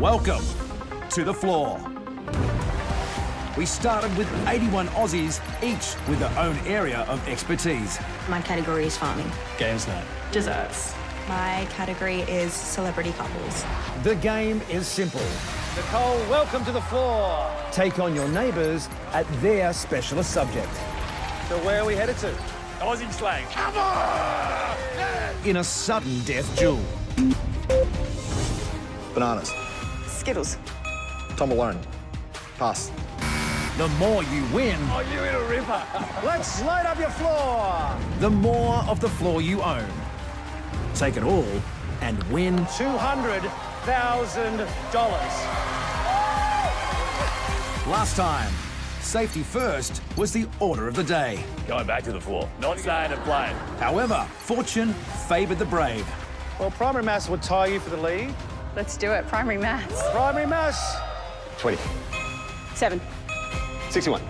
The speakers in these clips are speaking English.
Welcome to the floor. We started with 81 Aussies, each with their own area of expertise. My category is farming. Games night. Desserts. My category is celebrity couples. The game is simple. Nicole, welcome to the floor. Take on your neighbours at their specialist subject. So where are we headed to? Aussie slang. Come on! In a sudden death duel. Bananas. Skittles. Tom Alone. Pass. The more you win, Oh, you in a ripper. Let's light up your floor. the more of the floor you own. Take it all and win. $200,000. Last time, safety first was the order of the day. Going back to the floor. Not staying and playing. However, fortune favoured the brave. Well, primary maths would tie you for the lead. Let's do it. Primary maths. Primary maths. 20. 7. 61.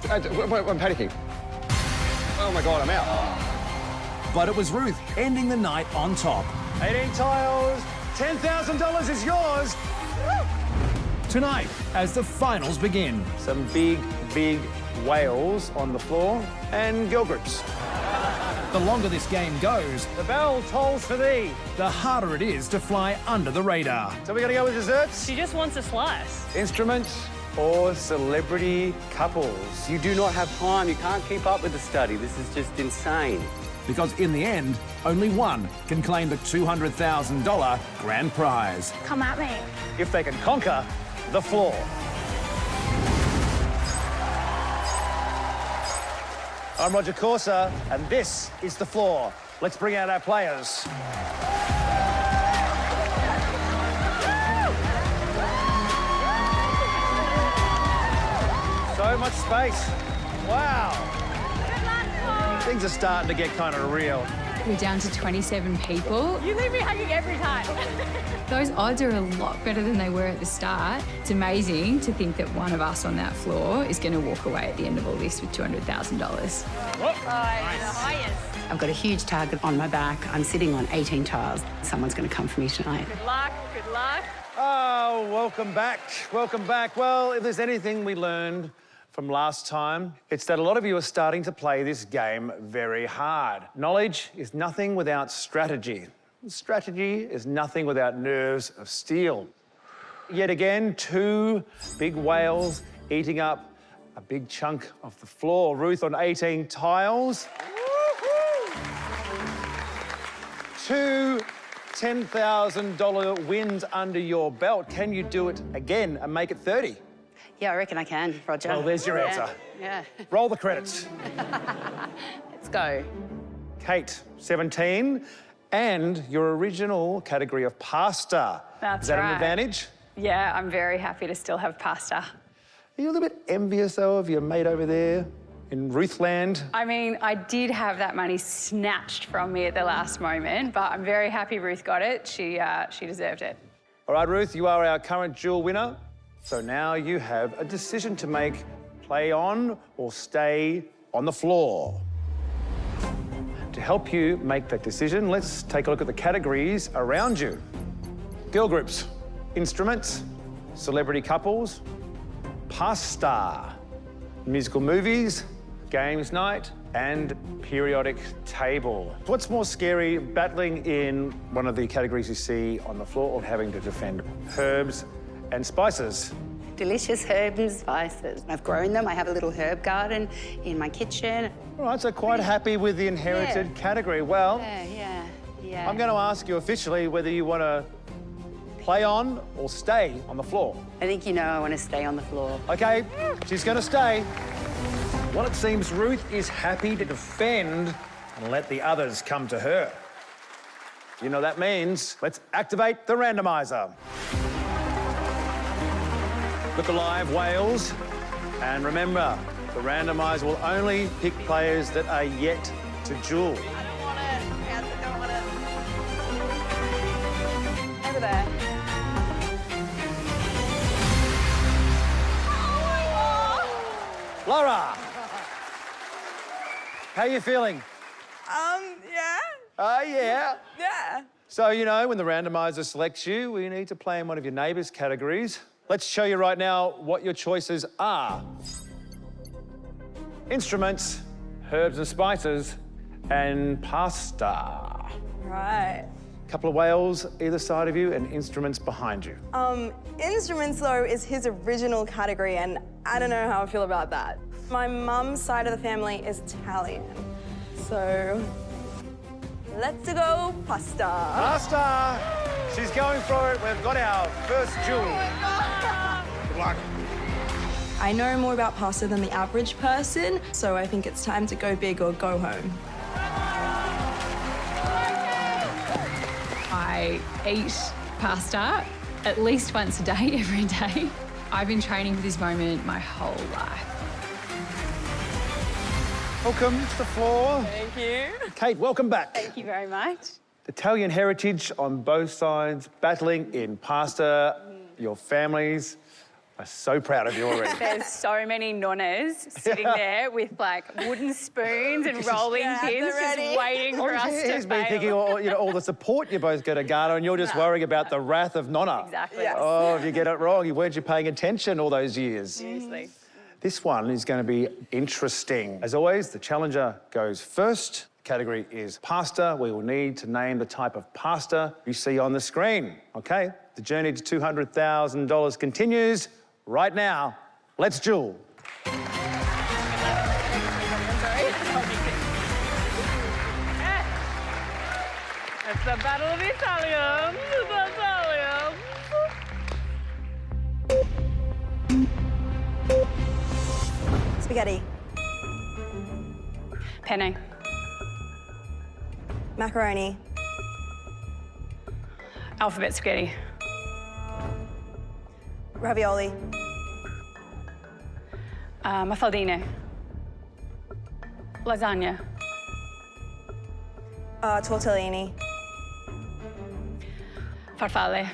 I'm panicking. Oh my God, I'm out. But it was Ruth ending the night on top. 18 tiles. $10,000 is yours. Tonight, as the finals begin. Some big, big whales on the floor and girl groups. The longer this game goes, The bell tolls for thee. the harder it is to fly under the radar. So we're going to go with desserts, She just wants a slice. instruments, or celebrity couples. You do not have time. You can't keep up with the study. This is just insane. Because in the end, only one can claim the $200,000 grand prize. Come at me. If they can conquer the floor. I'm Roger Corser, and this is the floor. Let's bring out our players. So much space. Wow. Things are starting to get kind of real. We're down to 27 people. You leave me hanging every time. Those odds are a lot better than they were at the start. It's amazing to think that one of us on that floor is going to walk away at the end of all this with $200,000. The highest. I've got a huge target on my back. I'm sitting on 18 tiles. Someone's going to come for me tonight. Good luck. Good luck. Oh, welcome back. Welcome back. Well, if there's anything we learned from last time, it's that a lot of you are starting to play this game very hard. Knowledge is nothing without strategy. Strategy is nothing without nerves of steel. Yet again, two big whales eating up a big chunk of the floor. Ruth on 18 tiles. Two $10,000 wins under your belt. Can you do it again and make it 30? Yeah, I reckon I can, Roger. Well, there's your answer. Yeah. Roll the credits. Let's go. Kate, 17, and your original category of pasta. That's Is that an right. advantage? Yeah, I'm very happy to still have pasta. Are you a little bit envious, though, of your mate over there in Ruthland? I mean, I did have that money snatched from me at the last moment, but I'm very happy Ruth got it. She deserved it. All right, Ruth, you are our current duel winner. So now you have a decision to make. Play on or stay on the floor. To help you make that decision, let's take a look at the categories around you. Girl groups, instruments, celebrity couples, pasta, musical movies, games night, and periodic table. What's more scary, battling in one of the categories you see on the floor or having to defend herbs and spices? Delicious herbs and spices. I've grown them. I have a little herb garden in my kitchen. All right, so quite happy with the inherited category. Well, Yeah. I'm going to ask you officially whether you want to play on or stay on the floor. I think you know I want to stay on the floor. Okay, she's going to stay. Well, it seems Ruth is happy to defend and let the others come to her. You know that means let's activate the randomizer. Look alive, whales. And remember, the randomizer will only pick players that are yet to duel. I don't want it. I don't want it. Over there. Laura! How are you feeling? Yeah. Oh, yeah. Yeah. So, you know, when the randomizer selects you, we need to play in one of your neighbours' categories. Let's show you right now what your choices are. Instruments, herbs and spices, and pasta. Right. Couple of whales either side of you and instruments behind you. Instruments, though, is his original category, and I don't know how I feel about that. My mum's side of the family is Italian, so let's go pasta. Pasta! She's going for it. We've got our first duel. Good luck. I know more about pasta than the average person, so I think it's time to go big or go home. I eat pasta at least once a day, every day. I've been training for this moment my whole life. Welcome to the floor. Thank you. Kate, welcome back. Thank you very much. Italian heritage on both sides, battling in pasta. Your families are so proud of you already. There's so many nonnas sitting there with like wooden spoons and rolling pins just waiting for us to He's been fail. thinking all the support you're both going to garner, and you're just worrying about the wrath of Nonna. Exactly. Yes. Oh, if you get it wrong, weren't you paying attention all those years? Seriously. This one is going to be interesting. As always, the challenger goes first. The category is pasta. We will need to name the type of pasta you see on the screen. Okay, the journey to $200,000 continues right now. Let's duel. It's the battle of the Italians. The Italians. Spaghetti. Penne. Macaroni. Alphabet spaghetti. Ravioli. Mafaldine. Lasagna. Tortellini. Farfalle.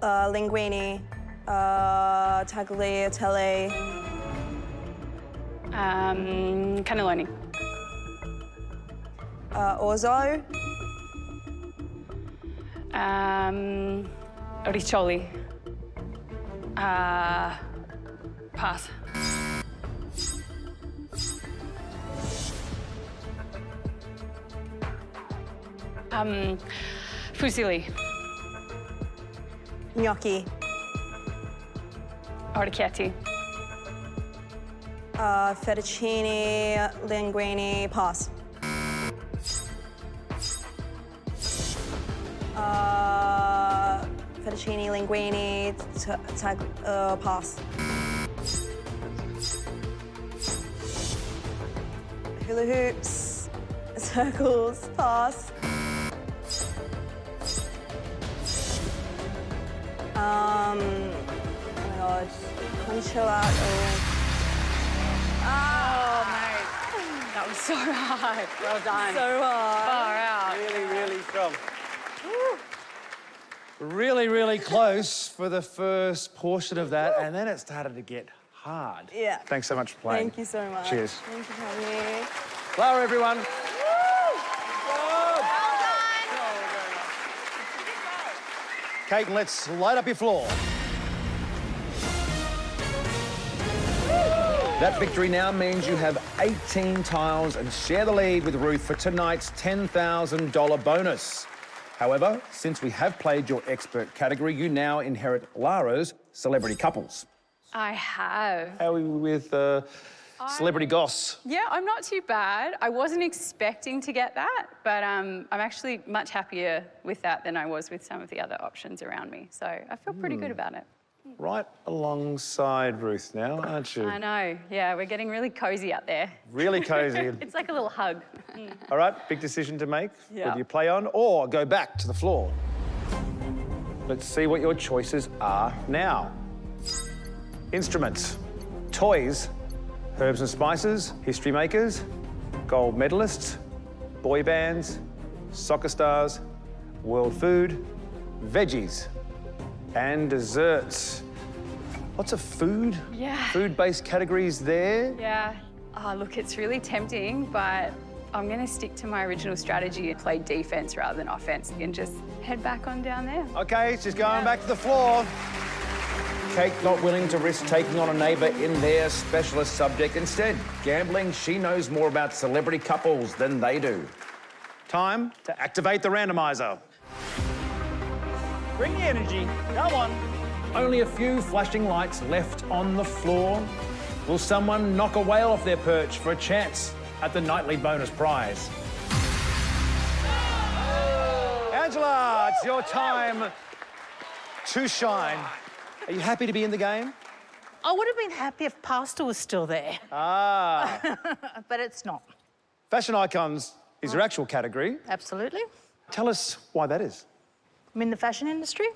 Linguine. Tagliatelle. Cannelloni. Orzo. Riccioli. Pass. Fusilli. Gnocchi. Orecchietti. Fettuccine. Linguine. Pass. Fettuccine, linguine, pass. Hula hoops, circles, pass. Oh my god, concholato. Oh, mate. That was so hard. Well done. So hard. Far out. Really, really strong. Really, really close for the first portion of that, and then it started to get hard. Yeah. Thanks so much for playing. Thank you so much. Cheers. Thank you for having me. Flower, everyone. Kate, let's light up your floor. That victory now means you have 18 tiles and share the lead with Ruth for tonight's $10,000 bonus. However, since we have played your expert category, you now inherit Lara's celebrity couples. I have. How are we with celebrity goss? Yeah, I'm not too bad. I wasn't expecting to get that, but I'm actually much happier with that than I was with some of the other options around me. So I feel pretty good about it. Right alongside Ruth now, aren't you? I know. Yeah, we're getting really cozy out there. Really cozy. It's like a little hug. All right, big decision to make. Yeah. Whether you play on or go back to the floor. Let's see what your choices are now. Instruments, toys, herbs and spices, history makers, gold medalists, boy bands, soccer stars, world food, veggies, and desserts. Lots of food. Yeah. Food-based categories there. Yeah. Oh, look, it's really tempting, but I'm going to stick to my original strategy and play defense rather than offense and just head back on down there. OK, she's going back to the floor. Kate not willing to risk taking on a neighbour in their specialist subject. Instead, gambling, she knows more about celebrity couples than they do. Time to activate the randomiser. Bring the energy. Come on. Only a few flashing lights left on the floor. Will someone knock a whale off their perch for a chance at the nightly bonus prize? Angela, it's your time to shine. Are you happy to be in the game? I would have been happy if pasta was still there. Ah. But it's not. Fashion icons is your actual category. Absolutely. Tell us why that is. I'm in the fashion industry,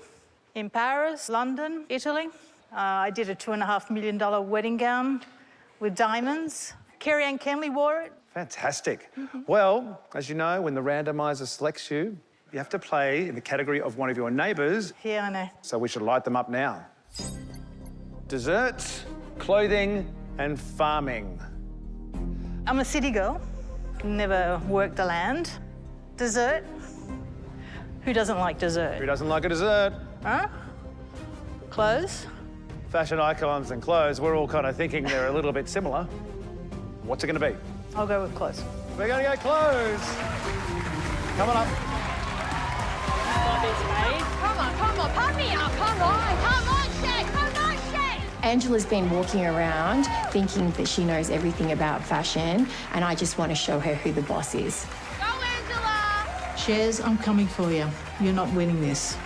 in Paris, London, Italy. I did a $2.5 million wedding gown with diamonds. Carrie-Anne Kenley wore it. Fantastic. Well, as you know, when the randomiser selects you, you have to play in the category of one of your neighbours. Yeah, I know. So we should light them up now. Desserts, clothing, and farming. I'm a city girl, never worked the land. Dessert? Who doesn't like dessert? Who doesn't like a dessert? Huh? Clothes? Fashion icons and clothes, we're all kind of thinking they're a little bit similar. What's it going to be? I'll go with clothes. We're going to go clothes. Coming up. Come on, pump me up, come on, Shay, Angela's been walking around thinking that she knows everything about fashion, and I just want to show her who the boss is. Go, Angela! Shares, I'm coming for you. You're not winning this.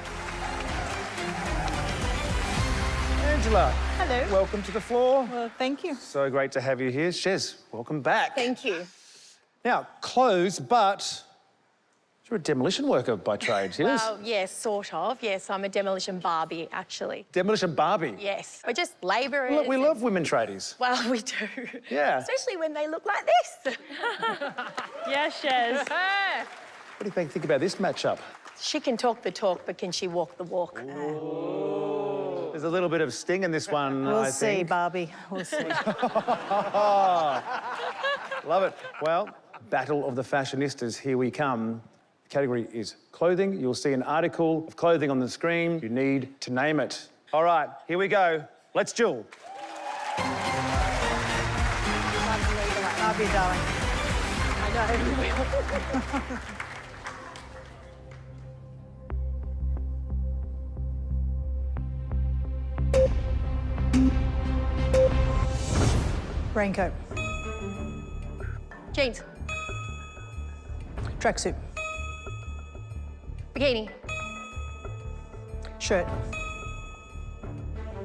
Angela. Hello. Welcome to the floor. Well, thank you. So great to have you here. Shez, welcome back. Thank you. Now, clothes, but you're a demolition worker by trade, yes? Well, yes, sort of. Yes, I'm a demolition Barbie, actually. Demolition Barbie? Yes. We're just labourers. Look, we love women tradies. Well, we do. Yeah. Especially when they look like this. Yes, Shez. What do you think about this matchup? She can talk the talk, but can she walk the walk? There's a little bit of sting in this one, We'll I see, think. Barbie. We'll see. Love it. Well, battle of the fashionistas, here we come. The category is clothing. You'll see an article of clothing on the screen. You need to name it. All right, here we go. Let's duel. Barbie, darling. I know. Raincoat. Jeans. Tracksuit. Bikini. Shirt.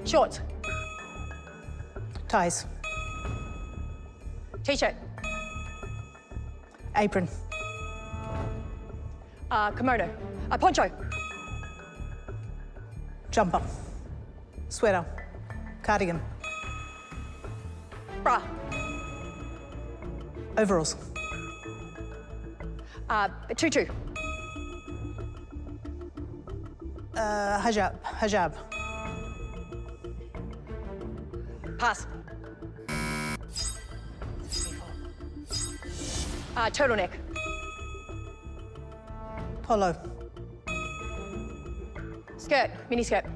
Shorts. Ties. T-shirt. Apron. Kimono. Poncho. Jumper. Sweater. Cardigan. Bra. Overalls. Tutu. Hijab. Hijab. Pass. Turtleneck. Polo. Skirt. Mini skirt.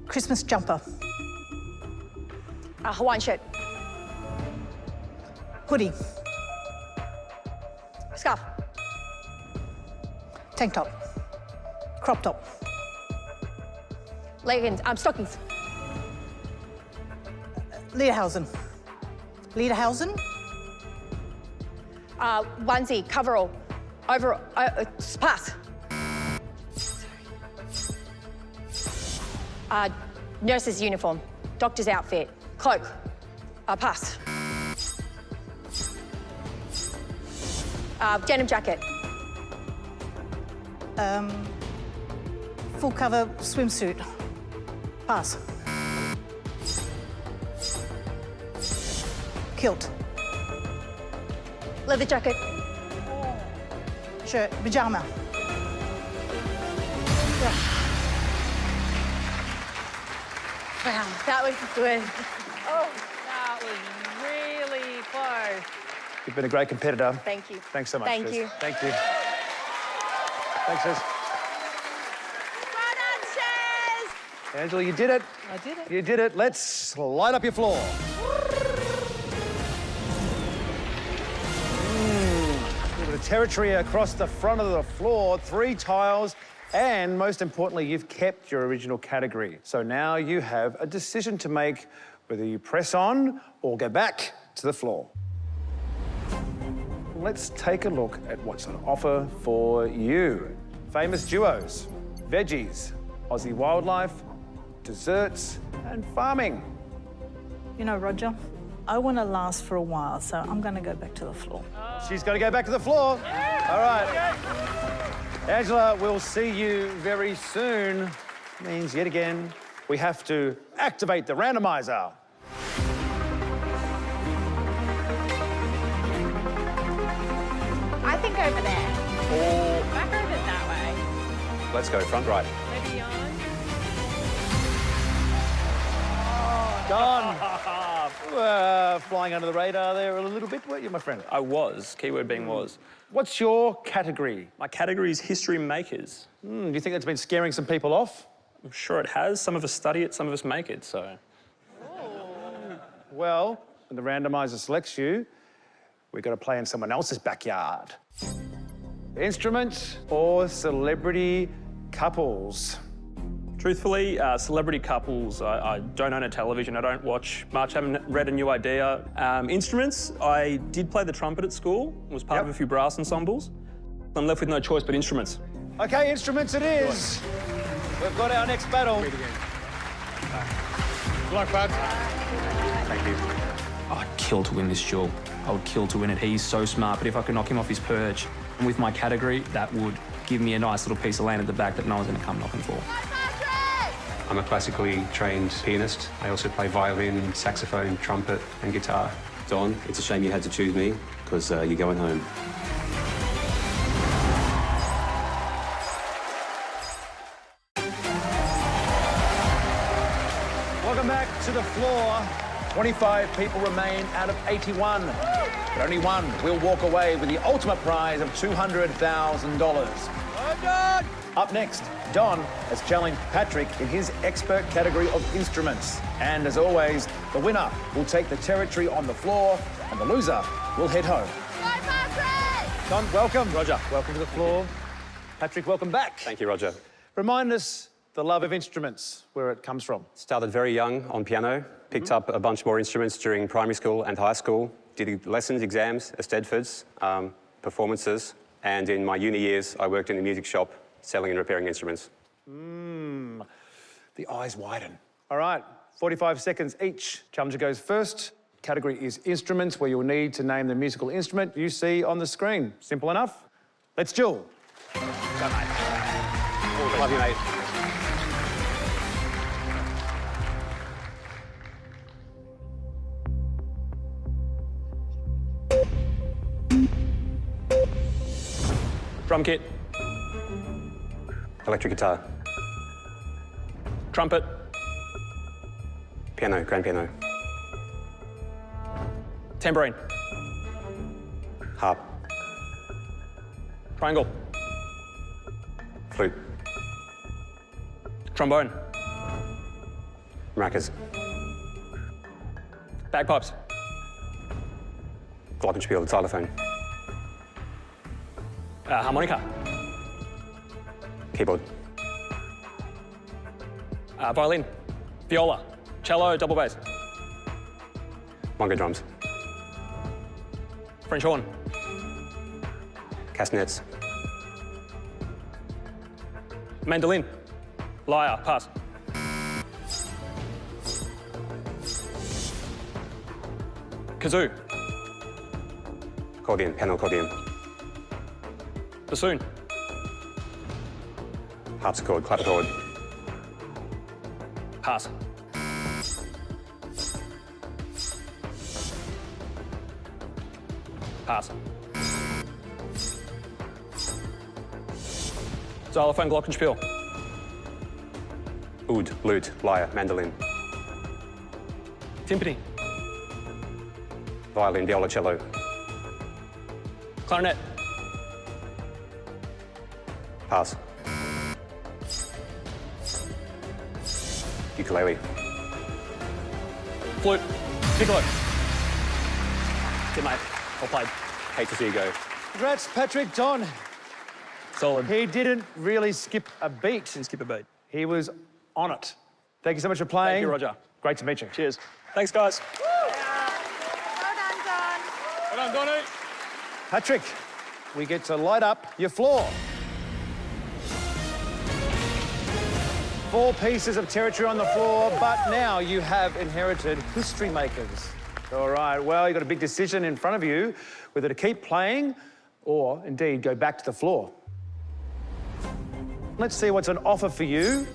Christmas jumper. Hawaiian shirt. Hoodie. Scarf. Tank top. Crop top. Leggings. Stockings. Lederhausen. Lederhausen. Onesie. Coverall. Overall. Pass. Nurse's uniform. Doctor's outfit. Cloak. Pass. Denim jacket. Full cover swimsuit. Pass. Kilt. Leather jacket. Shirt. Pajama. Wow, that was good. Oh, that was really close. You've been a great competitor. Thank you. Thanks so much, Thank Sis. you. Thank you. Thanks, Sis. Well done, Chaz! Angela, you did it. I did it. You did it. Let's light up your floor. Bit of territory across the front of the floor, 3 tiles, and most importantly, you've kept your original category. So now you have a decision to make whether you press on or go back to the floor. Let's take a look at what's on offer for you. Famous duos, veggies, Aussie wildlife, desserts, and farming. You know, Roger, I want to last for a while, so I'm going to go back to the floor. She's going to go back to the floor. All right. Angela, we'll see you very soon. Means yet again, we have to activate the randomizer. I think over there. Or Back over that way. Let's go front right. Maybe on. Don. Flying under the radar there a little bit, weren't you, my friend? I was, keyword being was. What's your category? My category is history makers. Do you think that's been scaring some people off? I'm sure it has. Some of us study it, some of us make it, so. Well, when the randomizer selects you, we've got to play in someone else's backyard. Instrument or celebrity couples? Truthfully, celebrity couples, I don't own a television, I don't watch much, haven't read A New Idea. Instruments, I did play the trumpet at school, was part of a few brass ensembles. I'm left with no choice but instruments. Okay, instruments it is. We've got our next battle. Good luck, bud. Thank you. I'd kill to win this duel. I would kill to win it. He's so smart, but if I could knock him off his perch with my category, that would give me a nice little piece of land at the back that no one's going to come knocking for. I'm a classically trained pianist. I also play violin, saxophone, trumpet, and guitar. Don, it's a shame you had to choose me, because you're going home. Welcome back to the floor. 25 people remain out of 81. But only one will walk away with the ultimate prize of $200,000. Well done! Up next, Don has challenged Patrick in his expert category of instruments. And as always, the winner will take the territory on the floor and the loser will head home. Bye, Patrick! Don, welcome. Roger. Welcome to the floor. Patrick, welcome back. Thank you, Roger. Remind us the love of instruments, where it comes from. Started very young on piano, picked up a bunch more instruments during primary school and high school, did lessons, exams, Eisteddfods, performances, and in my uni years, I worked in the music shop, selling and repairing instruments. The eyes widen. All right, 45 seconds each. Challenger goes first. Category is instruments, where you'll need to name the musical instrument you see on the screen. Simple enough. Let's duel. Go, mate. Love you, mate. Drum kit. Electric guitar. Trumpet. Piano, grand piano. Tambourine. Harp. Triangle. Flute. Trombone. Maracas. Bagpipes. Glockenspiel, the xylophone. Harmonica. Keyboard. Violin. Viola. Cello, double bass. Bongo drums. French horn. Castanets. Mandolin. Lyre, pass. Kazoo. Accordion, piano accordion. Bassoon. Harpsichord, clavichord. Pass. Pass. Xylophone, glockenspiel. Oud, lute, lyre, mandolin. Timpani. Violin, violoncello. Clarinet. Pass. Ukulele. Flute. Piccolo. Good mate. Well played. Hate to see you go. Congrats, Patrick. Don. Solid. He didn't really skip a beat. Didn't skip a beat. He was on it. Thank you so much for playing. Thank you, Roger. Great to meet you. Cheers. Thanks, guys. Well done, Donnie. Patrick, we get to light up your floor. 4 pieces of territory on the floor, but now you have inherited history makers. All right, well, you've got a big decision in front of you, whether to keep playing or indeed go back to the floor. Let's see what's on offer for you.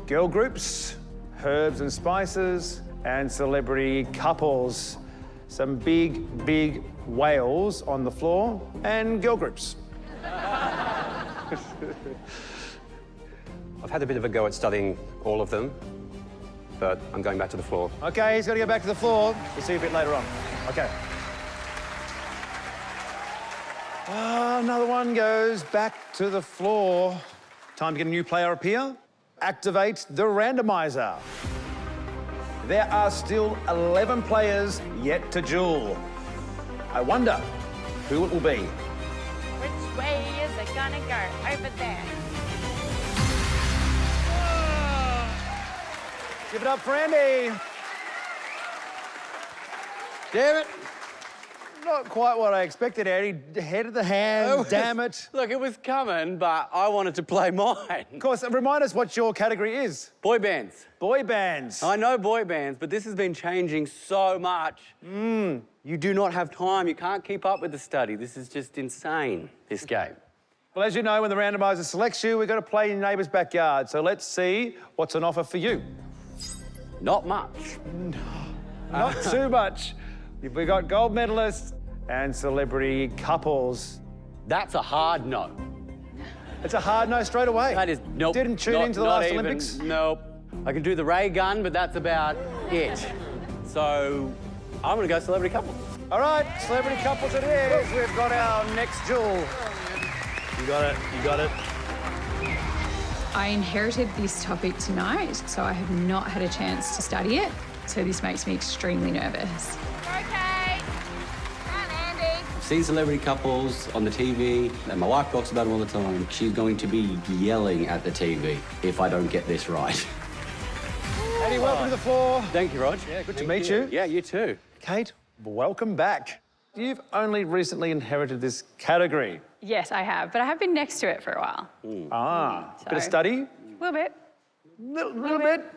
Girl groups, herbs and spices, and celebrity couples. Some big, big whales on the floor, and girl groups. I've had a bit of a go at studying all of them, but I'm going back to the floor. Okay, he's got to go back to the floor. We'll see you a bit later on. Okay. Another one goes back to the floor. Time to get a new player up here. Activate the randomizer. There are still 11 players yet to duel. I wonder who it will be. Which way is it gonna go? Over there. Give it up for Andy. Damn it. Not quite what I expected, Andy. Head of the hand, damn it. Look, it was coming, but I wanted to play mine. Of course, remind us what your category is. Boy bands. Boy bands. I know boy bands, but this has been changing so much. You do not have time. You can't keep up with the study. This is just insane, this game. Well, as you know, when the randomizer selects you, we've got to play in your neighbour's backyard. So let's see what's on offer for you. Not much. Not too much. We've got gold medalists and celebrity couples. That's a hard no. It's a hard no straight away. That is, nope. Didn't tune into the last Olympics? Nope. I can do the ray gun, but that's about it. So I'm going to go celebrity couples. All right, celebrity couples it is. We've got our next duel. You got it, you got it. I inherited this topic tonight, so I have not had a chance to study it. So this makes me extremely nervous. Okay. Come, Andy. I've seen celebrity couples on the TV, and my wife talks about them all the time. She's going to be yelling at the TV if I don't get this right. Andy, welcome to the floor. Thank you, Rog. Yeah, good to meet you. Yeah, you too. Kate, welcome back. You've only recently inherited this category. Yes, I have, but I have been next to it for a while. Bit of study? A little bit.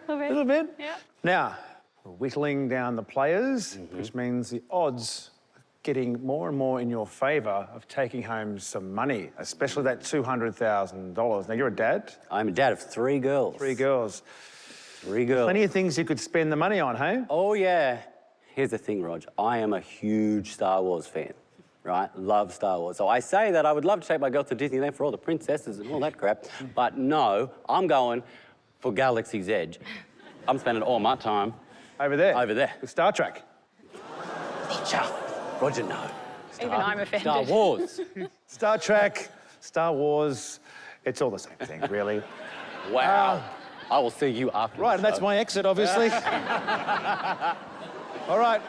Little bit. Yeah. Now, we're whittling down the players, which means the odds are getting more and more in your favour of taking home some money, especially that $200,000. Now, you're a dad? I'm a dad of 3 girls. 3 girls. 3 girls. Plenty of things you could spend the money on, hey? Oh, yeah. Here's the thing, Rog. I am a huge Star Wars fan, right? Love Star Wars. So I say that I would love to take my girl to Disneyland for all the princesses and all that crap, but no, I'm going for Galaxy's Edge. I'm spending all my time... Over there? Over there. With Star Trek? Roger, no. Even I'm offended. Star Wars. Star Trek, Star Wars, it's all the same thing, really. Wow. I will see you after Right, and the that's show. my exit, obviously. All right.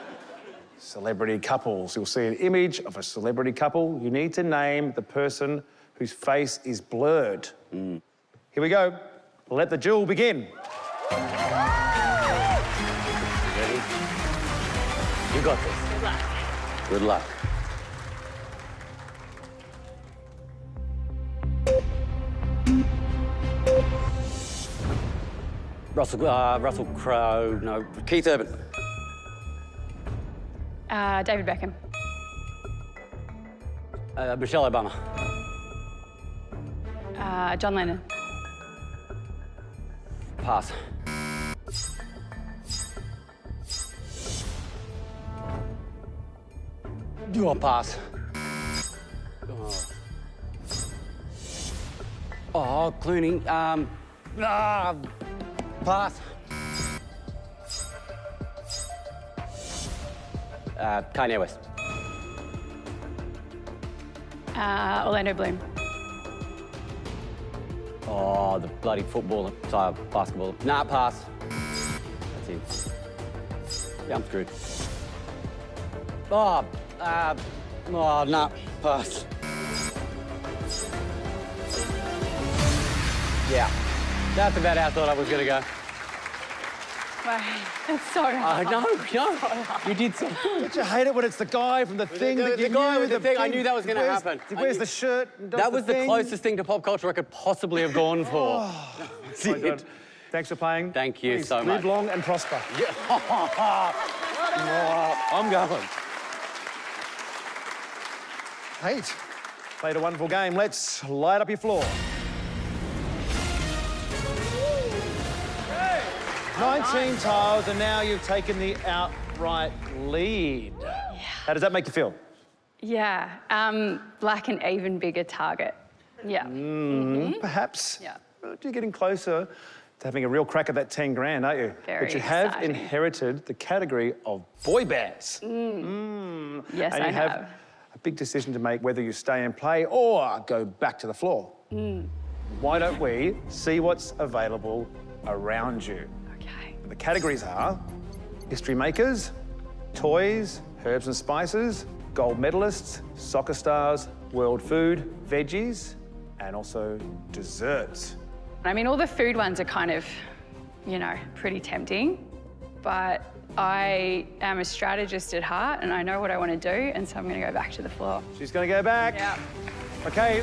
Celebrity couples. You'll see an image of a celebrity couple. You need to name the person whose face is blurred. Here we go. Let the duel begin. Ready? You got this. Good luck. Good luck. Russell Crowe, no, Keith Urban. David Beckham. Michelle Obama. John Lennon. Pass. You want pass? Oh, Clooney. Pass. Kanye West. Orlando Bloom. Oh, the bloody football, sorry, basketball. Nah, pass. That's it. Yeah, I'm screwed. Oh, nah, pass. Yeah, that's about how I thought I was gonna go. It's so hard. No, you did so good. Don't you hate it when it's the guy from the thing that you the guy knew? with the thing, I knew that was going to happen. He wears the shirt and does That was the thing. closest thing to pop culture I could possibly have gone for. Oh, my God. Thanks for playing. Thank you Please so much. Live long and prosper. Yeah. I'm going. Kate, played a wonderful game. Let's light up your floor. 19 tiles, and now you've taken the outright lead. Yeah. How does that make you feel? Yeah, like an even bigger target. Yeah. Perhaps. Yeah. You're getting closer to having a real crack at that 10 grand, aren't you? Very But you have exciting. inherited the category of boy bands. Yes, and I you have a big decision to make whether you stay and play or go back to the floor. Why don't we see what's available around you? Okay. The categories are history makers, toys, herbs and spices, gold medalists, soccer stars, world food, veggies, and also desserts. I mean, all the food ones are kind of, you know, pretty tempting, but I am a strategist at heart and I know what I want to do, and so I'm going to go back to the floor. She's going to go back. Yeah. Okay.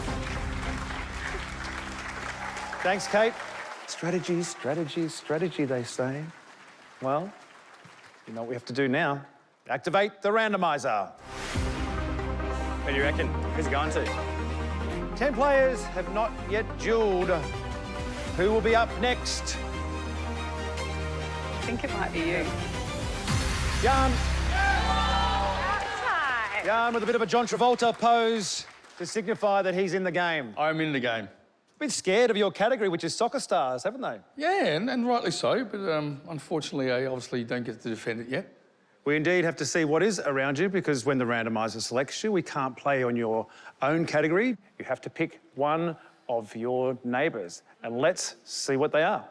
Thanks, Kate. Strategy, strategy, strategy, they say. Well, you know what we have to do now. Activate the randomizer. Who do you reckon? Who's it going to? 10 players have not yet duelled. Who will be up next? I think it might be you. Jan. Jan with a bit of a John Travolta pose to signify that he's in the game. I'm in the game. A bit scared of your category, which is soccer stars, haven't they? Yeah, and rightly so, but unfortunately, I obviously don't get to defend it yet. We indeed have to see what is around you, because when the randomizer selects you, we can't play on your own category. You have to pick one of your neighbours, and let's see what they are.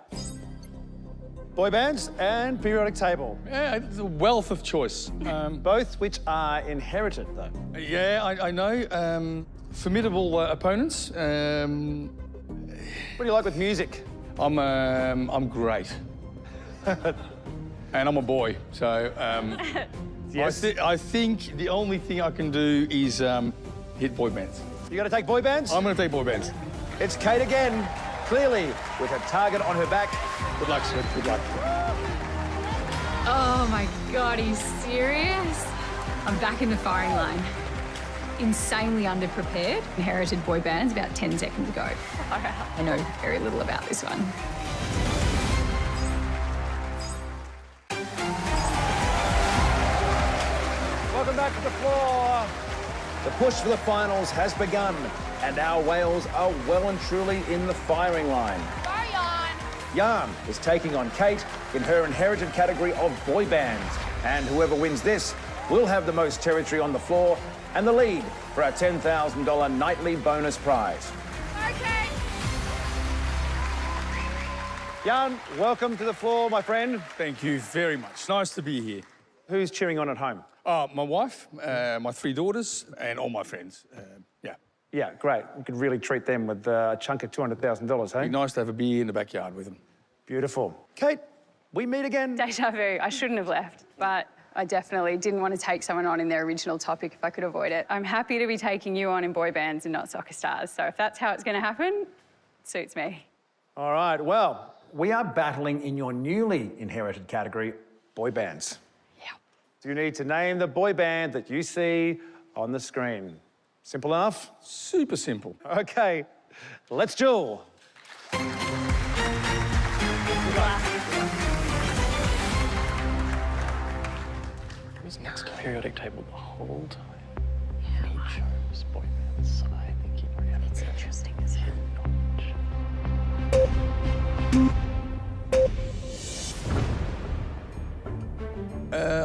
Boy bands and periodic table. Yeah, it's a wealth of choice. Both which are inherited, though. Yeah, I know. Formidable opponents. What do you like with music? I'm great. And I'm a boy, so Yes. I think the only thing I can do is hit boy bands. You going to take boy bands? I'm going to take boy bands. It's Kate again, clearly with a target on her back. Good luck, sir. Good luck. Oh my God, are you serious? I'm back in the firing line. Insanely underprepared. Inherited boy bands about 10 seconds ago. I know very little about this one. Welcome back to the floor. The push for the finals has begun, and our Wales are well and truly in the firing line. Jan is taking on Kate in her inherited category of boy bands, and whoever wins this will have the most territory on the floor and the lead for our $10,000 nightly bonus prize. Okay. Jan, welcome to the floor, my friend. Thank you very much. Nice to be here. Who's cheering on at home? My wife, my 3 daughters, and all my friends. Yeah. Yeah, great. You could really treat them with a chunk of $200,000, hey? Be nice to have a beer in the backyard with them. Beautiful. Kate, we meet again. Deja vu. I shouldn't have left, but I definitely didn't want to take someone on in their original topic if I could avoid it. I'm happy to be taking you on in boy bands and not soccer stars. So if that's how it's going to happen, it suits me. All right, well, we are battling in your newly inherited category, boy bands. Yeah. Do you need to name the boy band that you see on the screen? Simple enough? Super simple. Okay, let's duel. Was next to periodic table the whole time. Yeah. He chose boy bands. I think he might have It's interesting, isn't it?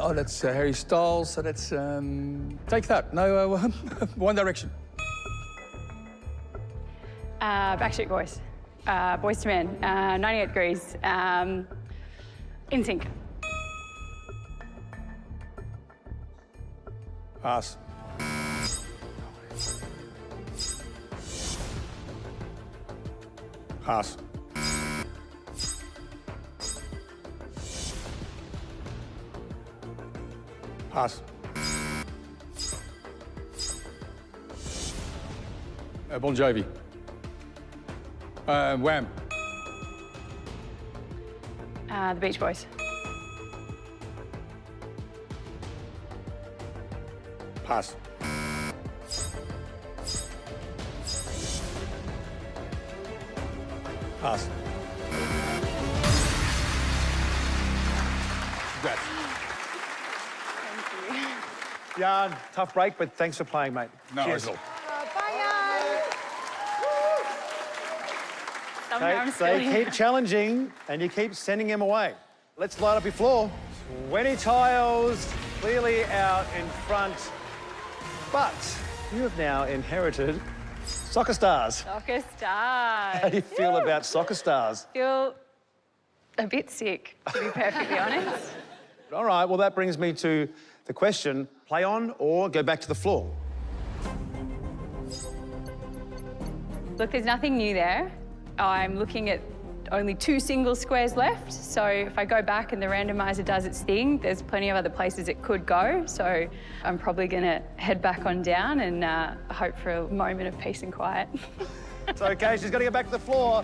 Oh, that's Harry Styles, so that's... take that. No, One Direction. Backstreet Boys. Boys to Men. 98 Degrees. In Sync. Pass. Pass. Pass. Bon Jovi. Wham. The Beach Boys. Pass. Pass. Congrats. Thank you. Yeah, tough break, but thanks for playing, mate. No, Cheers. it's all. They keep challenging and you keep sending him away. Let's light up your floor. 20 tiles clearly out in front, but you have now inherited Soccer Stars. Soccer Stars. How do you feel about Soccer Stars? Feel a bit sick, to be perfectly honest. All right, well, that brings me to the question, play on or go back to the floor? Look, there's nothing new there. I'm looking at only 2 single squares left, so if I go back and the randomizer does its thing, there's plenty of other places it could go, so I'm probably gonna head back on down and hope for a moment of peace and quiet. It's okay, she's gonna get back to the floor.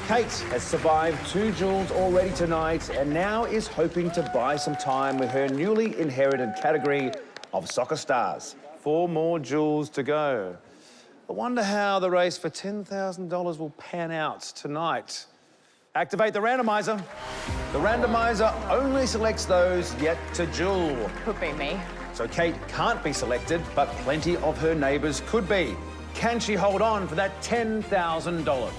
Kate has survived 2 duels already tonight and now is hoping to buy some time with her newly inherited category of Soccer Stars. 4 more duels to go. I wonder how the race for $10,000 will pan out tonight. Activate the randomizer. The randomizer only selects those yet to duel. Could be me. So Kate can't be selected, but plenty of her neighbours could be. Can she hold on for that $10,000?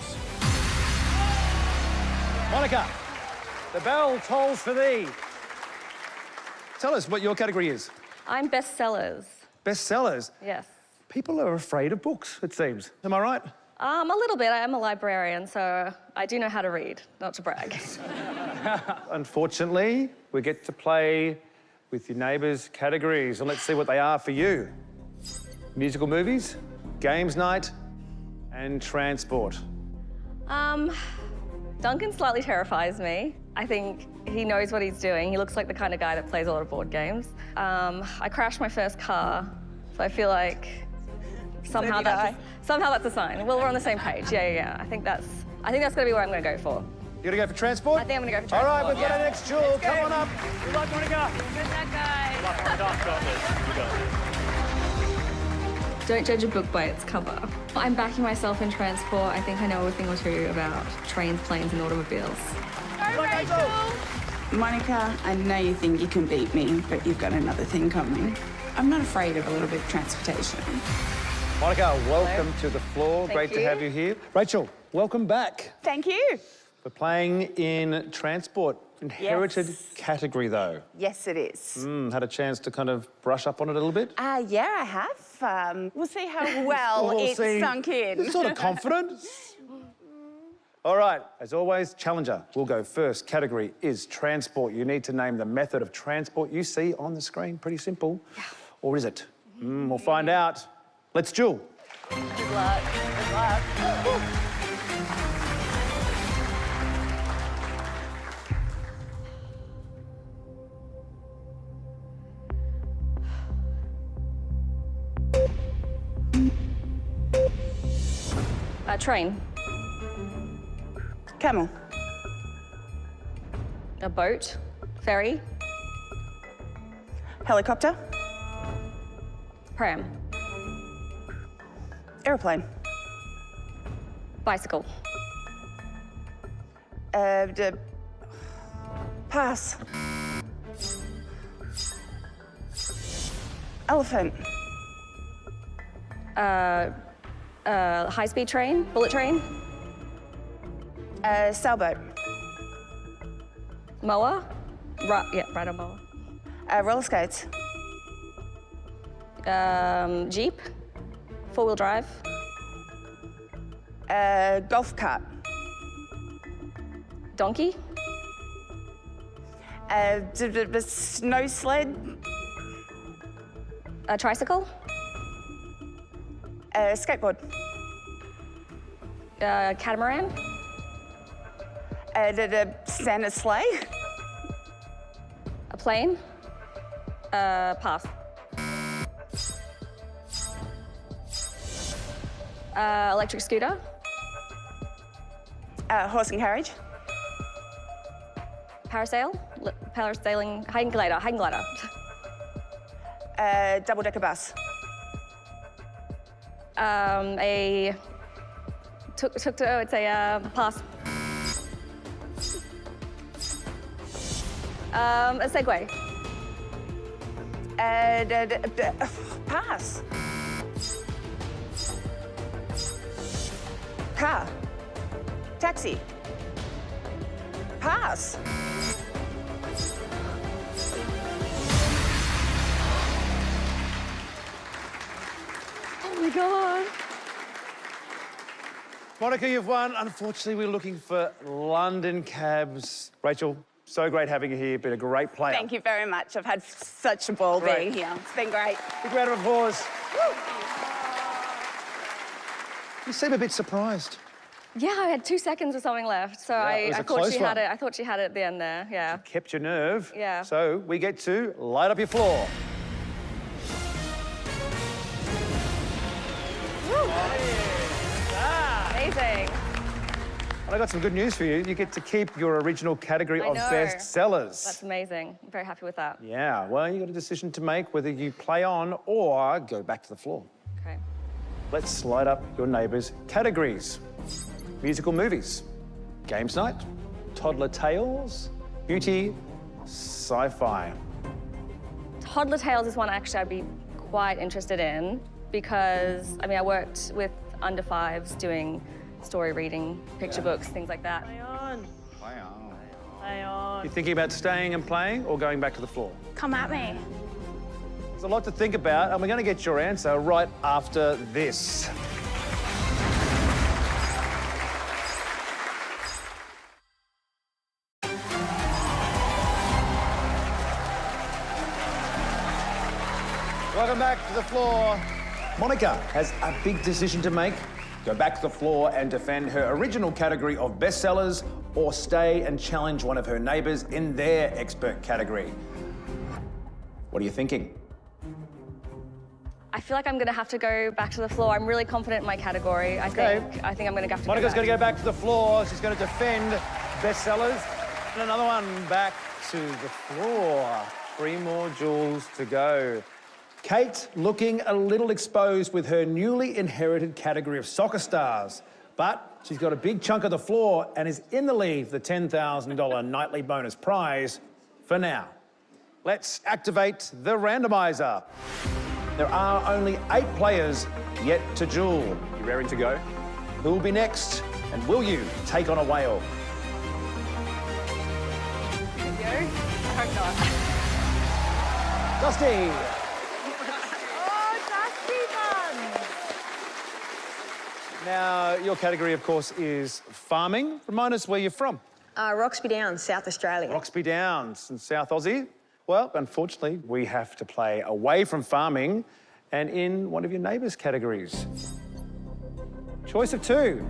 Monica, the bell tolls for thee. Tell us what your category is. I'm bestsellers. Bestsellers? Yes. People are afraid of books, it seems. Am I right? A little bit. I am a librarian, so I do know how to read, not to brag. Unfortunately, we get to play with your neighbours' categories, and let's see what they are for you. Musical movies, games night, and transport. Duncan slightly terrifies me. I think he knows what he's doing. He looks like the kind of guy that plays a lot of board games. I crashed my first car, so I feel like somehow that's a sign. Well, we're on the same page. Yeah. I think that's gonna be what I'm gonna go for. You're gonna go for transport? I think I'm gonna go for All transport. right, we've got our next duel. Come on up. Good luck, Monica. Good luck, guys. Good luck, Monica. You got this. Don't judge a book by its cover. I'm backing myself in transport. I think I know a thing or two about trains, planes, and automobiles. Go, Rachel! Monica, I know you think you can beat me, but you've got another thing coming. I'm not afraid of a little bit of transportation. Monica, welcome to the floor. Thank Great to you. have you here. Rachel, welcome back. Thank you. We're playing in transport. Inherited category, though. Yes, it is. Had a chance to kind of brush up on it a little bit? Yeah, I have. We'll see how well it's sunk in. You're sort of confident. All right, as always, challenger will go first. Category is transport. You need to name the method of transport you see on the screen. Pretty simple. Yeah. Or is it? We'll find out. Let's duel. Good luck. Good luck. Train. Camel. A boat. Ferry. Helicopter. Pram. Airplane. Bicycle. Pass. Elephant. High-speed train. Bullet train. Sailboat. Mower. Ride a mower. Roller skates. Jeep. 4-wheel drive. Golf cart. Donkey. Snow sled. A tricycle. Skateboard. Catamaran. Santa sleigh. A plane. Pass. Electric scooter. Horse and carriage. Parasail. Parasailing. Hang glider. Hang glider. Double-decker bus. A tuk-tuk. It's a pass. A Segway. Pass. Car. Taxi. Pass. Oh my God. Monica, you've won. Unfortunately, we're looking for London cabs. Rachel, so great having you here. Been a great player. Thank you very much. I've had such a ball being here. It's been great. Big round of applause. You seem a bit surprised. Yeah, I had 2 seconds or something left, so I thought she had it. I thought she had it at the end there. Yeah. Kept your nerve. Yeah. So we get to light up your floor. Amazing. And I got some good news for you. You get to keep your original category of best sellers. That's amazing. I'm very happy with that. Yeah. Well, you got a decision to make whether you play on or go back to the floor. Okay. Let's light up your neighbours' categories. Musical movies, games night, toddler tales, beauty, sci-fi. Toddler Tales is one actually I'd be quite interested in because, I mean, I worked with under fives doing story reading, picture books, things like that. Play on. Play on. Play on. You thinking about staying and playing or going back to the floor? Come at me. There's a lot to think about, and we're going to get your answer right after this. Welcome back to the floor. Monica has a big decision to make. Go back to the floor and defend her original category of bestsellers or stay and challenge one of her neighbours in their expert category. What are you thinking? I feel like I'm going to have to go back to the floor. I'm really confident in my category. I think I'm going to have to Monica's go going to go back to the floor. She's going to defend bestsellers. And another one back to the floor. 3 more jewels to go. Kate looking a little exposed with her newly inherited category of soccer stars. But she's got a big chunk of the floor and is in the lead for the $10,000 nightly bonus prize for now. Let's activate the randomizer. There are only 8 players yet to duel. You raring to go? Who will be next? And will you take on a whale? You? I hope not. Dusty! Now, your category, of course, is farming. Remind us where you're from. Roxby Downs, South Australia. Roxby Downs in South Aussie. Well, unfortunately, we have to play away from farming and in one of your neighbours' categories. Choice of 2,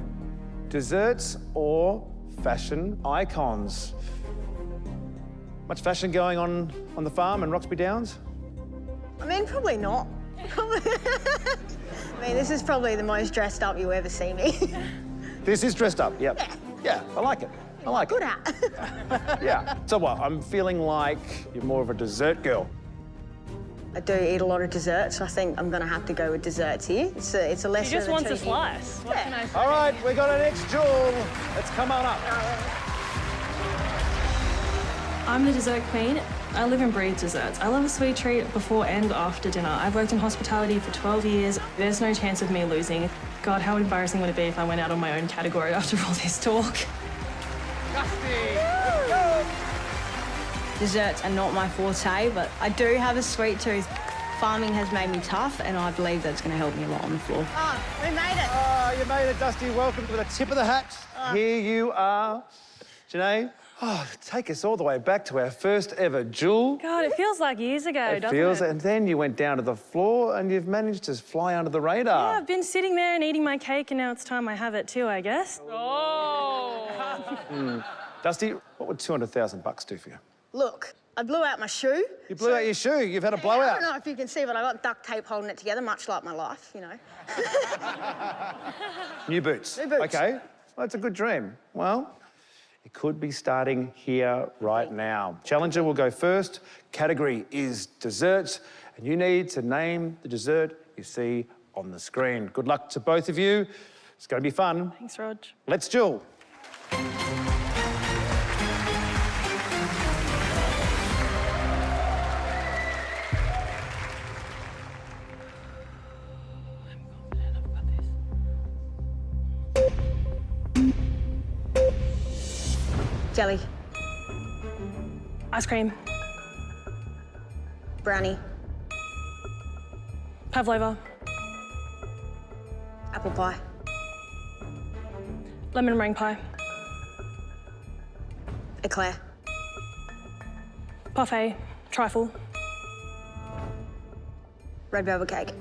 desserts or fashion icons. Much fashion going on the farm in Roxby Downs? I mean, probably not. I mean, this is probably the most dressed up you ever see me. This is dressed up, yep. Yeah, I like it. I like Good it. at. Yeah. So what, I'm feeling like you're more of a dessert girl. I do eat a lot of desserts, so I think I'm going to have to go with desserts here. It's a lesser She just than wants a 2 slice. What can I say? All right, we got an next duel. Let's come on up. I'm the dessert queen. I live and breathe desserts. I love a sweet treat before and after dinner. I've worked in hospitality for 12 years. There's no chance of me losing. God, how embarrassing would it be if I went out on my own category after all this talk? Desserts are not my forte, but I do have a sweet tooth. Farming has made me tough, and I believe that's going to help me a lot on the floor. Oh, we made it. Oh, you made it, Dusty. Welcome to the tip of the hat. Here you are. Janae, take us all the way back to our first ever duel. God, it feels like years ago, doesn't it? And then you went down to the floor and you've managed to fly under the radar. Yeah, I've been sitting there and eating my cake, and now it's time I have it too, I guess. Oh. Dusty, what would $200,000 do for you? Look, I blew out my shoe. You blew out your shoe? You've had a blowout? I don't know if you can see, but I got duct tape holding it together, much like my life, you know. New boots. New boots. OK. Well, that's a good dream. Well, it could be starting here right now. Challenger will go first. Category is desserts, and you need to name the dessert you see on the screen. Good luck to both of you. It's going to be fun. Thanks, Rog. Let's duel. Jelly. Ice cream. Brownie. Pavlova. Apple pie. Lemon meringue pie. Eclair. Parfait. Trifle. Red velvet cake.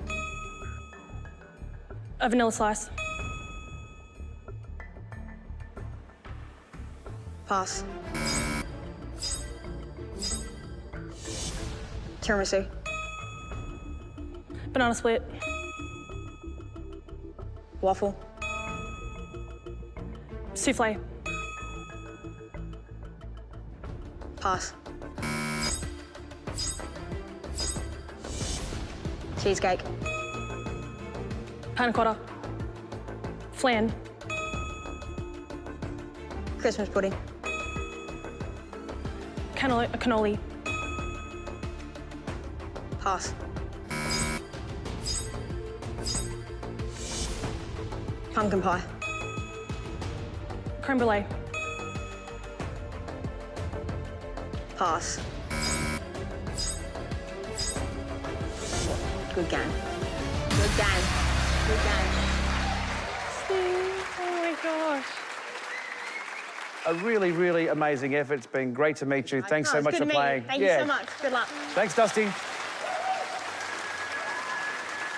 A vanilla slice. Pass. Tiramisu. Banana split. Waffle. Souffle. Pass. Cheesecake. Panna cotta. Flan. Christmas pudding. Cannoli. Pass. Pumpkin pie. Creme brulee. Pass. Good game. Good game. Good game. Steve, oh my gosh. A really, really amazing effort. It's been great to meet you. Thanks so much for playing. Thank you so much. Good luck. Thanks, Dusty.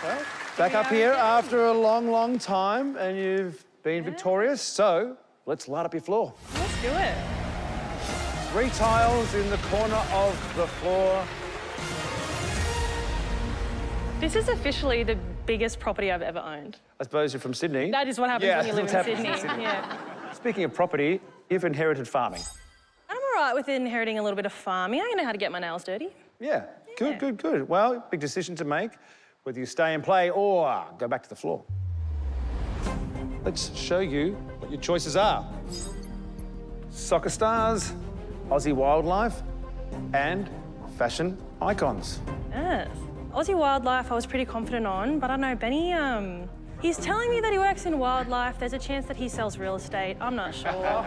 Well, back up here after a long, long time, and you've been victorious. So let's light up your floor. Let's do it. 3 tiles in the corner of the floor. This is officially the biggest property I've ever owned. I suppose you're from Sydney. That is what happens when you live in that's Sydney. what happens in Yeah. Speaking of property, you've inherited farming. I'm all right with inheriting a little bit of farming. I know how to get my nails dirty. Yeah. Good, good, good. Well, big decision to make, whether you stay and play or go back to the floor. Let's show you what your choices are. Soccer stars, Aussie wildlife, and fashion icons. Yes. Aussie wildlife I was pretty confident on, but I don't know, Benny, he's telling me that he works in wildlife. There's a chance that he sells real estate. I'm not sure.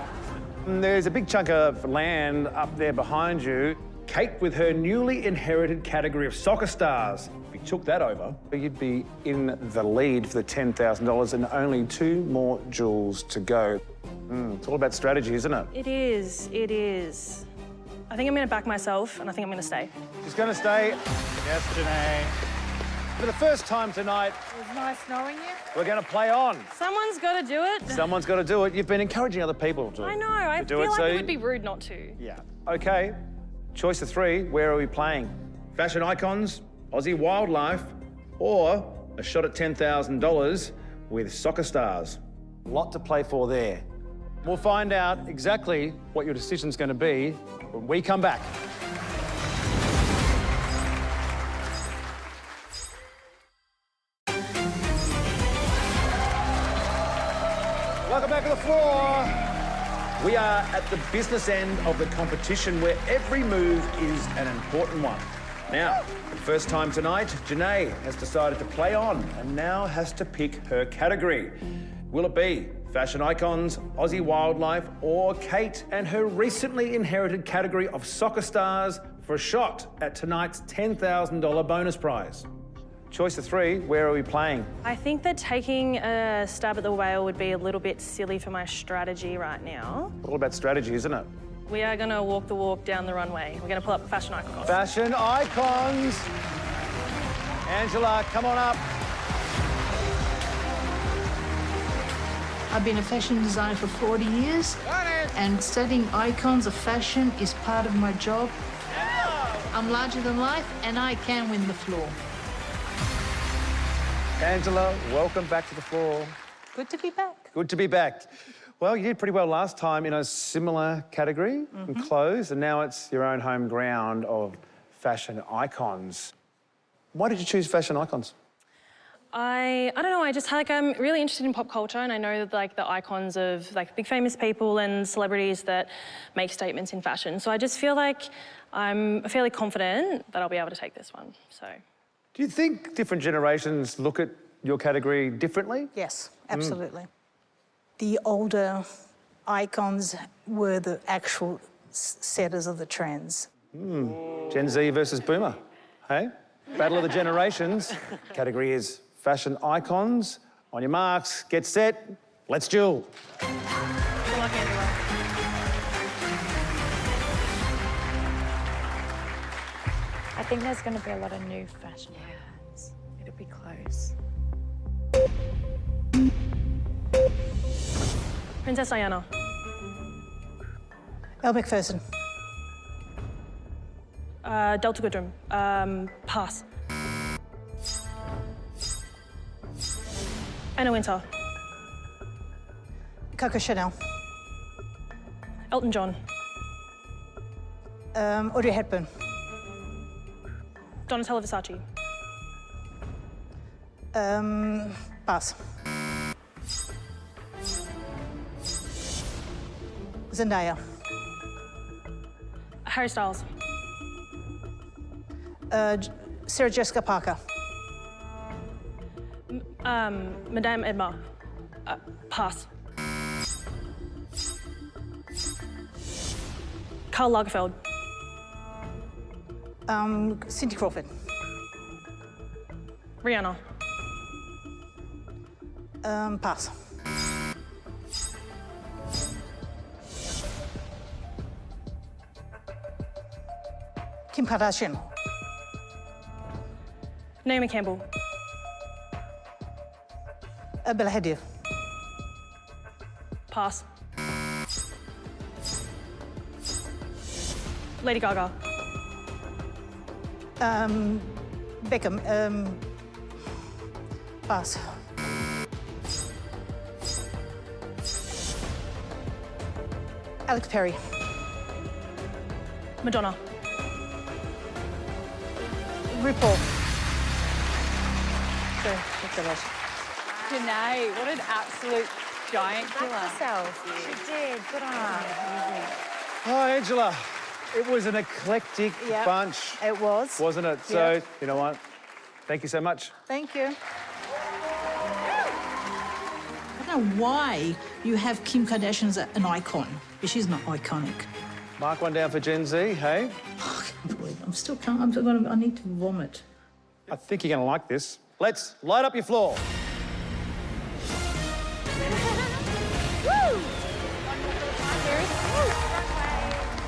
There's a big chunk of land up there behind you. Kate with her newly inherited category of soccer stars. If you took that over, you'd be in the lead for the $10,000 and only 2 more jewels to go. It's all about strategy, isn't it? It is, it is. I think I'm going to back myself, and I think I'm going to stay. She's going to stay. Yes, Janae. For the first time tonight, It was nice knowing you. we're going to play on. Someone's got to do it. Someone's got to do it. You've been encouraging other people to I know. I do feel it, like so it would be rude not to. Yeah. OK. Choice of 3. Where are we playing? Fashion icons, Aussie wildlife, or a shot at $10,000 with soccer stars. A lot to play for there. We'll find out exactly what your decision's going to be when we come back. Welcome back to the floor. We are at the business end of the competition where every move is an important one. Now, for the first time tonight, Janae has decided to play on and now has to pick her category. Will it be fashion icons, Aussie wildlife, or Kate and her recently inherited category of soccer stars, for a shot at tonight's $10,000 bonus prize. Choice of 3, where are we playing? I think that taking a stab at the whale would be a little bit silly for my strategy right now. All about strategy, isn't it? We are going to walk the walk down the runway. We're going to pull up fashion icons. Fashion icons. Angela, come on up. I've been a fashion designer for 40 years, and studying icons of fashion is part of my job. I'm larger than life, and I can win the floor. Angela, welcome back to the floor. Good to be back. Good to be back. Well, you did pretty well last time in a similar category in clothes, and now it's your own home ground of fashion icons. Why did you choose fashion icons? I don't know, I just I'm really interested in pop culture, and I know that the icons of big famous people and celebrities that make statements in fashion. So I just feel like I'm fairly confident that I'll be able to take this one, so. Do you think different generations look at your category differently? Yes, absolutely. The older icons were the actual setters of the trends. Gen Z versus Boomer, hey? Battle of the generations. Category is fashion icons. On your marks, get set, let's duel. Good luck, Angela. I think there's going to be a lot of new fashion icons. It'll be close. Princess Diana. Elle Macpherson. Delta Goodrum. Pass. Anna Wintour. Coco Chanel. Elton John. Audrey Hepburn. Donatella Versace. Pass. Zendaya. Harry Styles. Sarah Jessica Parker. Madame Edma. Pass. Karl Lagerfeld. Cindy Crawford. Rihanna. Pass. Kim Kardashian. Naomi Campbell. Bella Hadid. Pass. Lady Gaga. Beckham. Pass. Alex Perry. Madonna. RuPaul. Janae, what an absolute giant killer. She did. Good on her. Oh, Angela, it was an eclectic bunch. It was. Wasn't it? So, you know what? Thank you so much. Thank you. I don't know why you have Kim Kardashian as an icon, but she's not iconic. Mark one down for Gen Z, hey? Oh, I can't believe I need to vomit. I think you're going to like this. Let's light up your floor.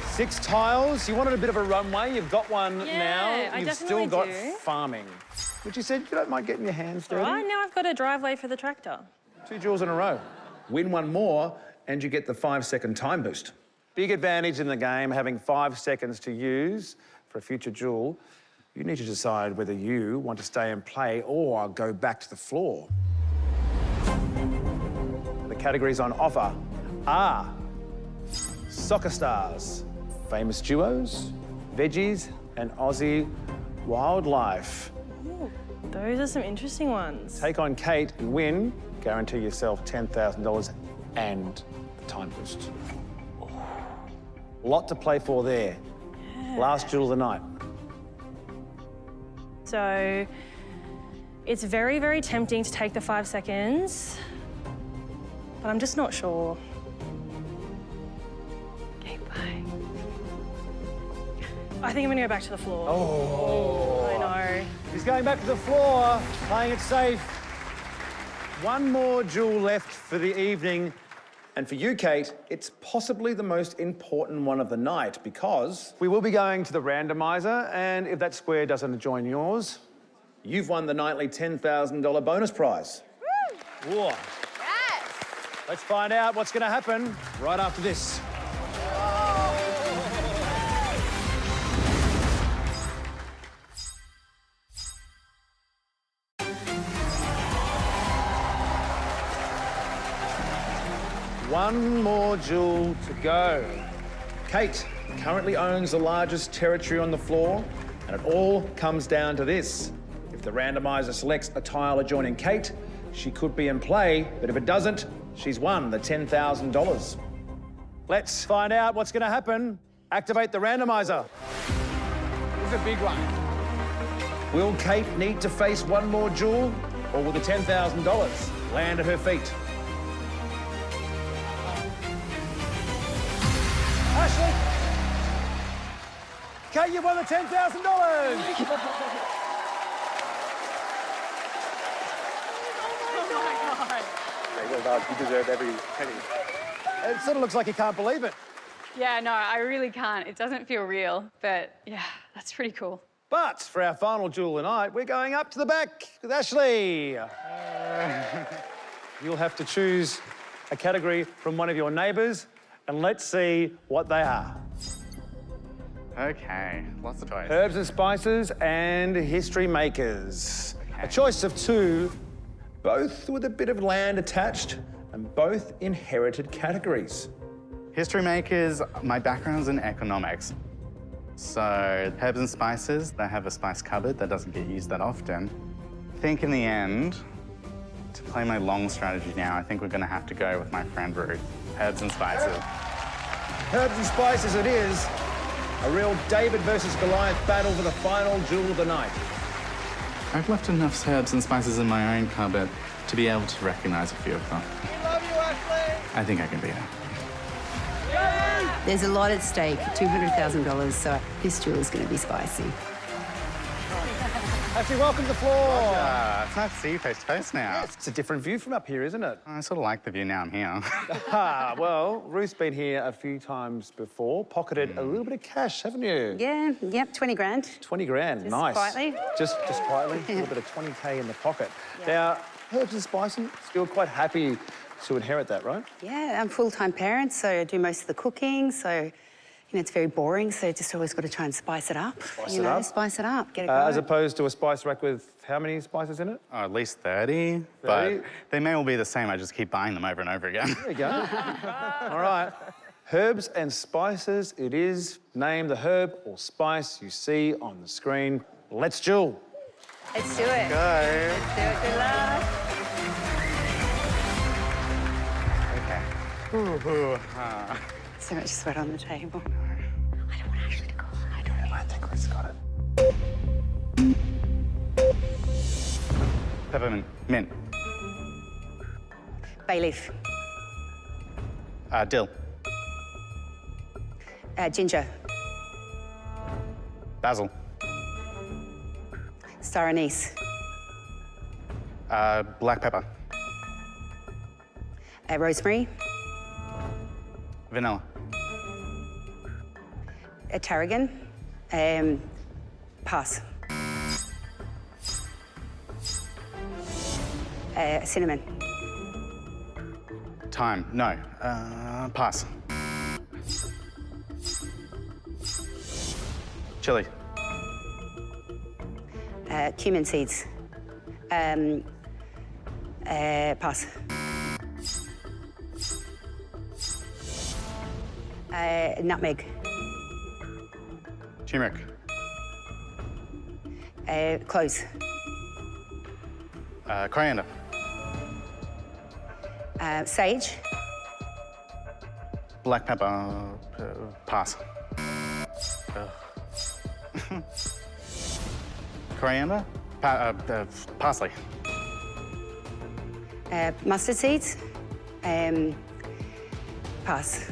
Six tiles. You wanted a bit of a runway. You've got one now. I You've definitely still got do. farming. But you said you don't mind getting your hands dirty. Right, now I've got a driveway for the tractor. 2 duels in a row. Win one more and you get the 5-second time boost. Big advantage in the game, having 5 seconds to use for a future duel. You need to decide whether you want to stay and play or go back to the floor. The categories on offer are soccer stars, famous duos, veggies, and Aussie wildlife. Ooh, those are some interesting ones. Take on Kate and win. Guarantee yourself $10,000 and the time boost. Lot to play for there. Yeah. Last duel of the night. So it's very, very tempting to take the 5 seconds, but I'm just not sure. Okay, bye. I think I'm going to go back to the floor. Oh. I know. He's going back to the floor, playing it safe. One more duel left for the evening. And for you, Kate, it's possibly the most important one of the night because we will be going to the randomizer, and if that square doesn't join yours, you've won the nightly $10,000 bonus prize. Woo! Whoa. Yes! Let's find out what's going to happen right after this. One more duel to go. Kate currently owns the largest territory on the floor, and it all comes down to this. If the randomizer selects a tile adjoining Kate, she could be in play, but if it doesn't, she's won the $10,000. Let's find out what's going to happen. Activate the randomizer. This is a big one. Will Kate need to face one more duel, or will the $10,000 land at her feet? Ashley! Kate, you won the $10,000! Well done. You deserve every penny. It sort of looks like you can't believe it. Yeah, no, I really can't. It doesn't feel real, but yeah, that's pretty cool. But for our final duel tonight, we're going up to the back with Ashley. You'll have to choose a category from one of your neighbours, and let's see what they are. Okay, lots of choice. Herbs and spices and history makers. Okay. A choice of two, both with a bit of land attached and both inherited categories. History makers, my background's in economics. So herbs and spices, they have a spice cupboard that doesn't get used that often. I think in the end, to play my long strategy now, I think we're gonna have to go with my friend Ruth. Herbs and spices. Herbs and spices it is. A real David versus Goliath battle for the final duel of the night. I've left enough herbs and spices in my own cupboard to be able to recognize a few of them. We love you, Ashley! I think I can beat her. There's a lot at stake, $200,000, so this duel is going to be spicy. Ashley, welcome to the floor. It's nice to see you face to face now. Yes, it's a different view from up here, isn't it? I sort of like the view now I'm here. Well, Ruth's been here a few times before, pocketed a little bit of cash, haven't you? Yeah, yep, 20 grand. 20 grand, Just nice. quietly. Just quietly, a little bit of 20K in the pocket. Yeah. Now, herbs and spices, you're quite happy to inherit that, right? Yeah, I'm a full-time parent, so I do most of the cooking, so, it's very boring, so just always got to try and spice it up. Spice it up, get it going. As opposed to a spice rack with how many spices in it? Oh, at least 30, but they may all be the same. I just keep buying them over and over again. There you go. All right. Herbs and spices it is. Name the herb or spice you see on the screen. Let's duel. Let's do it. Go. Let's do it. Good luck. Okay. So much sweat on the table. I don't want Ashley to go. I don't know. I think Ruth's got it. Peppermint. Mint. Bay leaf. Dill. Ginger. Basil. Star anise. Black pepper. Rosemary. Vanilla. Tarragon. Pass. Cinnamon. Thyme. No. Pass. Chili. Cumin seeds. Pass. Nutmeg. Turmeric. Cloves. Coriander. Sage. Black pepper. Pass. Coriander. Parsley. Mustard seeds. Pass.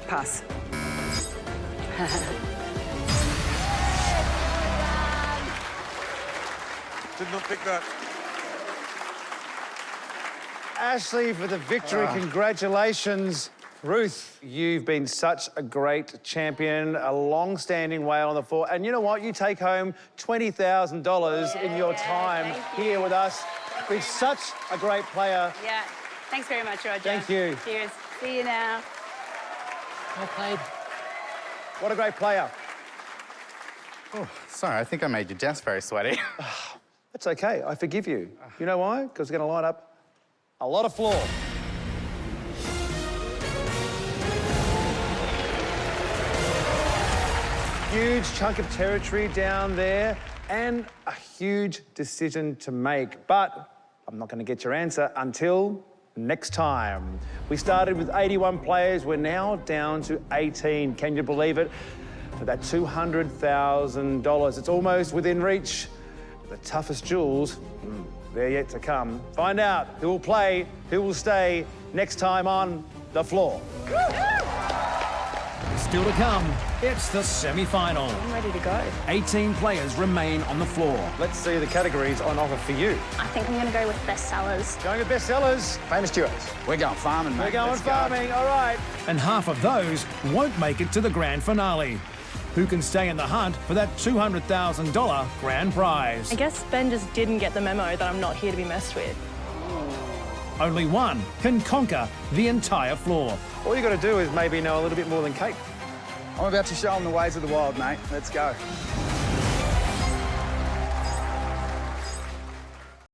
Pass. Did not pick that. Ashley for the victory, congratulations. Ruth, you've been such a great champion, a long-standing whale on the floor. And you know what? You take home $20,000 in your time here with us. Been such a great player. Yeah. Thanks very much, Roger. Thank you. Cheers. See you now. Well played. What a great player. Oh, sorry, I think I made your desk very sweaty. That's okay, I forgive you. You know why? Because we're going to light up a lot of floor. Huge chunk of territory down there and a huge decision to make. But I'm not going to get your answer until next time. We started with 81 players. We're now down to 18. Can you believe it? For that $200,000. It's almost within reach. The toughest duels, they're yet to come. Find out who will play, who will stay next time on The Floor. Still to come, it's the semi-final. I'm ready to go. 18 players remain on the floor. Let's see the categories on offer for you. I think I'm going to go with bestsellers. Going with bestsellers. Famous duos. We're going farming, mate. We're going Let's farming, all right. And half of those won't make it to the grand finale. Who can stay in the hunt for that $200,000 grand prize? I guess Ben just didn't get the memo that I'm not here to be messed with. Only one can conquer the entire floor. All you got to do is maybe know a little bit more than Kate. I'm about to show them the ways of the wild, mate. Let's go.